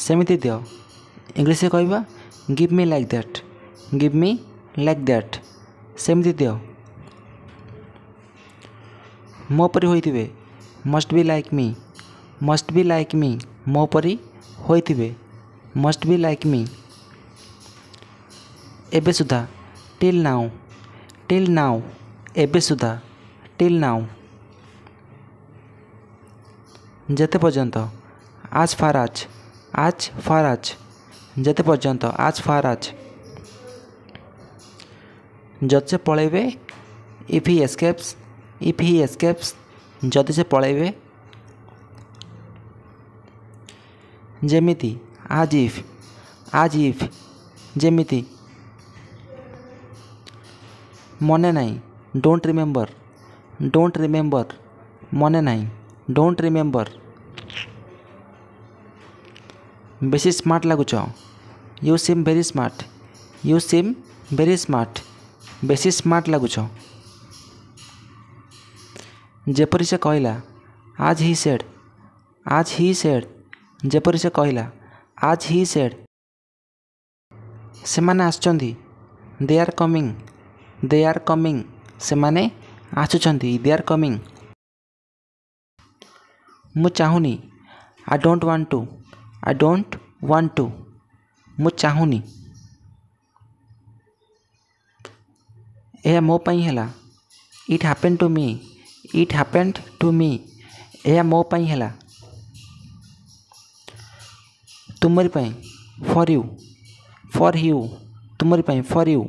सेमिति दियो इंग्लिश कहवा give me like that give me like that सेमिति दियो मो परी होइथिबे मस्ट बी लाइक मी मो परी होइथिबे मस्ट बी लाइक मी एबे सुधा टिल नाउ एबे सुधा टिल नाउ जेते पर्यंत आज फार आज जेते पर्यंत आज फार आज जद से पलैबे इफ ही एस्केप्स जदि से पलैबे जेमिति आज इफ जेमिति मने नाई डोंट रिमेंबर मने नाई डोंट रिमेंबर बेसी स्मार्ट लगुच यू सीम वेरी स्मार्ट बेसी स्मार्ट लगुच जेपरी से कहला आज ही सेड जेपरी से कहला आज ही सेड सेमाने आछंती दे आर कमिंग सेमाने आछुछंती दे आर कमिंग मु चाहुनी आई डोंट वांट टू मु चाहुनी यह मो पई हैला इट हैपेंड टू मी यह मो पई हैला तुमरी पई फॉर यू तुमरी पई फॉर यू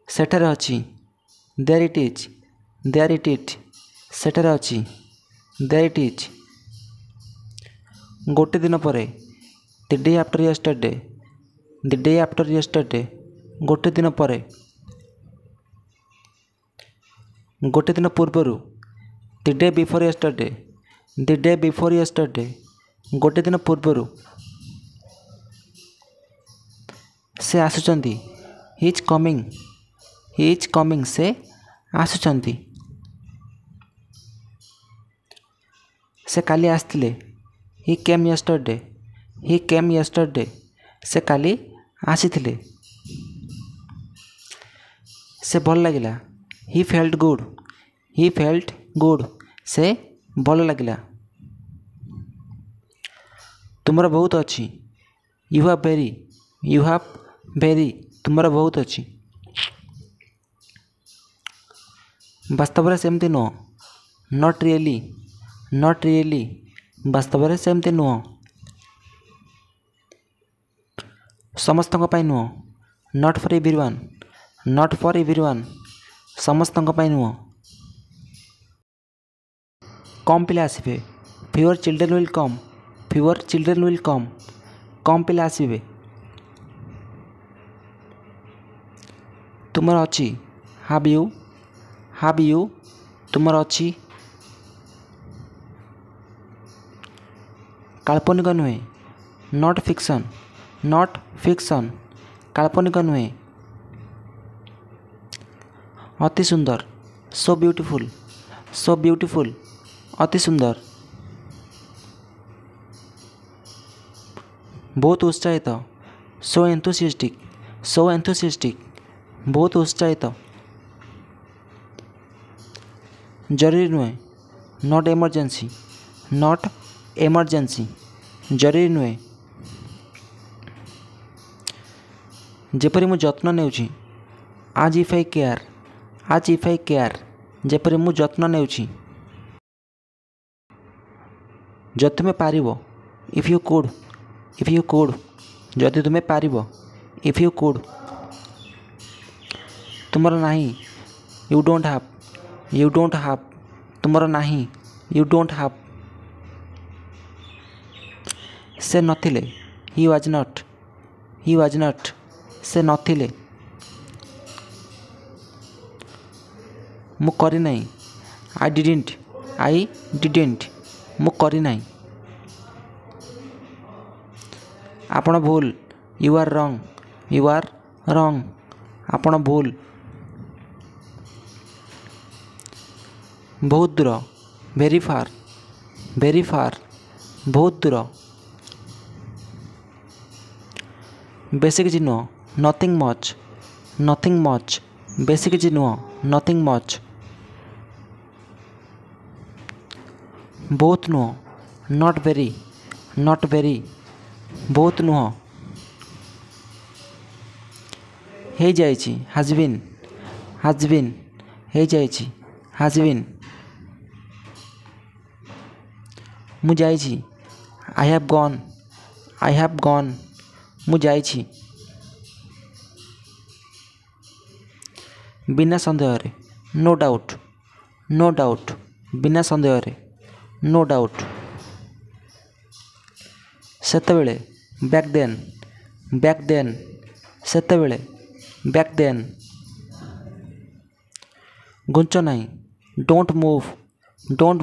सेठारे अछि देयर इट इज सेठारे अछि देयर इट इज गोटे दिन परे द डे आफ्टर यस्टरडे गोटे दिन परे गोटे दिन पूर्वरु द डे बिफोर यस्टरडे गोटे दिन पूर्वरु से आसुचंती ही इज कमिंग से आसुचंती से काली आसतिले ही केम यस्टरडे से काली आसीथिले से भल लगिला ही फेल्ट गुड से भल लगिला तुमरा बहुत अच्छी यू हैव वेरी तुमरा बहुत अच्छी वास्तव सेमती नुह नॉट रियली वास्तव सेमती नुह समस्त नुह नॉट फॉर एवरीवन समस्त नुह कम पिला आसबे फ्यूअर चिल्ड्रेन विल कम पिला आसबे तुमर अच्छी हैव यू तुमर अच्छी काल्पनिक नुहे नॉट फिक्शन काल्पनिक नुहे अति सुंदर सो ब्यूटीफुल अति सुंदर बहुत उत्साहित सो एंथुसियास्टिक बहुत उत्साहित जरूरी नुहे नॉट एमरजेंसी जरूरी नुहे जेपरी मु जत्न नेउछि आज इफ आई केयर जेपरी मु जत्न नेउछि जदि तुम्हें पारिबो इफ यू कुड जदि तुम्हें पारिबो इफ यू कुड तुमर नहीं यू डोंट हैव तुमर नहीं यू डोंट हैव से नथिले ही वाज नॉट से नथिले मु करी नहीं आई डिडंट मु करी नहीं आपण भूल यू आर रॉन्ग आपण भूल बहुत दूर वेरी फार बहुत दूर बेसी किछि नुह नथिंग मच बेसी किछि नुह नथिंग मच बहुत नुह नॉट वेरी बहुत नुह हे जाइछि हैज बीन हे जाइछि हैज बीन मु जाइछि आई हैव गॉन मु जाइछि बिना संदेह रे नो डाउट बिना संदेह रे नो डाउट सेतेबेले बैक देन सेतेबेले बैक देन घुंच नहीं डोंट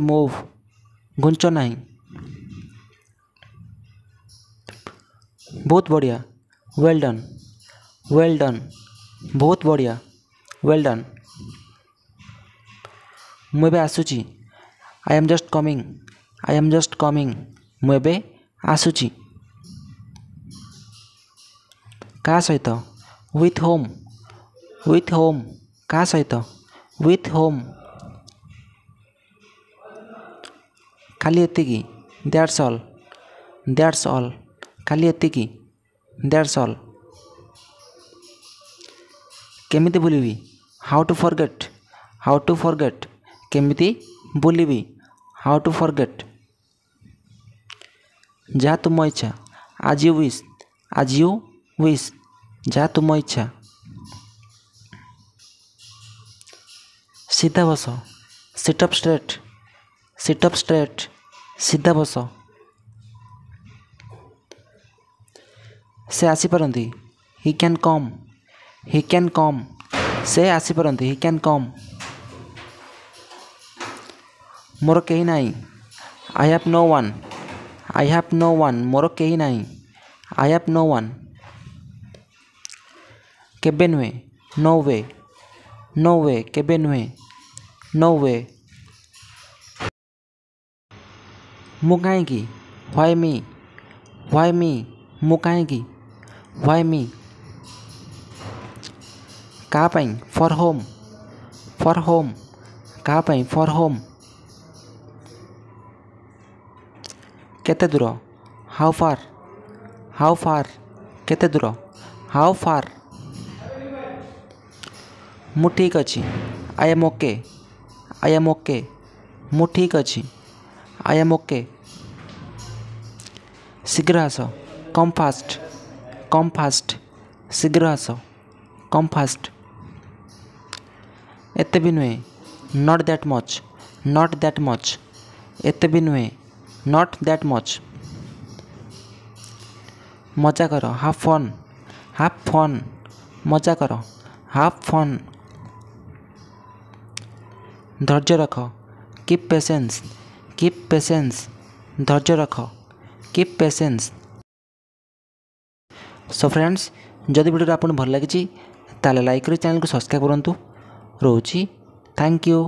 मूव घुंच नहीं बहुत बढ़िया वेल डन बहुत बढ़िया वेल डन मु एबे आसुची आई एम जस्ट कमिंग मु एबे आसुची का सहित विथ होम का सहित विथ होम खाली एतिकी दैट्स ऑल खाली एतिकी दैट्स ऑल केमिति भूलिबी हाउ टू फॉरगेट केमिति भूलिबी हाउ टू फॉरगेट जहाँ तुम इच्छा आज यू विश जहाँ तुम इच्छा सीधा बस सिट अप स्ट्रेट सीधा बस से आसीपारती ही कैन कम से आसीपारती ही कैन कम मोर कहीं नहीं I have no one more कहीं नहीं आई हैव नो वन केबे नुहे नो वे केबे नुहे नो वे मु कहीं व्हाई मी मु कहीं व्हाई मी का पाई फॉर होम का पाई फॉर होम केते दूर हाउ फार केते दूर हाउ फार मु ठीक अच्छी आई एम ओके मु ठीक अच्छी आई एम ओके शीघ्र आस कम फास्ट शीघ्र आस कम फास्ट एते भी नुहे नॉट दैट मच एते भी नुहे नॉट दैट मच मजा कर हाफ फन मजा कर हाफ फन धैर्य रख कीप पेशेंस धैर्य रख कीप पेशेंस। सो फ्रेंड्स जदि वीडियो आपको भल लगी ताले लाइक कर चैनल को सब्सक्राइब करूँ रोची थैंक यू।